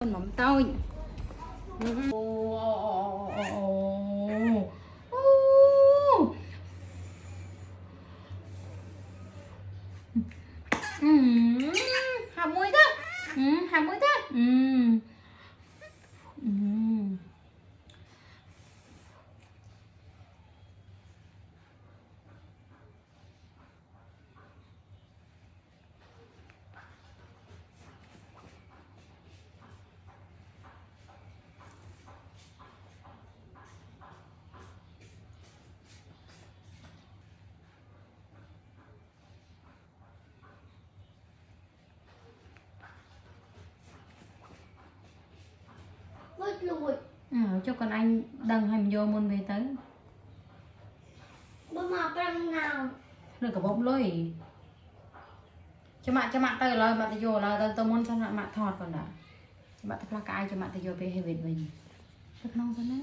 mắm tơi. Hạt muối đó. Hạt muối đó. Lùi Cho con anh đằng hành vô môn về tới. bữa mà răng nào Đừng có bỗng lôi. Cho mạng tay lời mà tay vô là tôi muốn cho mạng thọt còn đã. Cho mạng tay cái cho mạng tay vô về hay về mình. Chắc nông cho nó.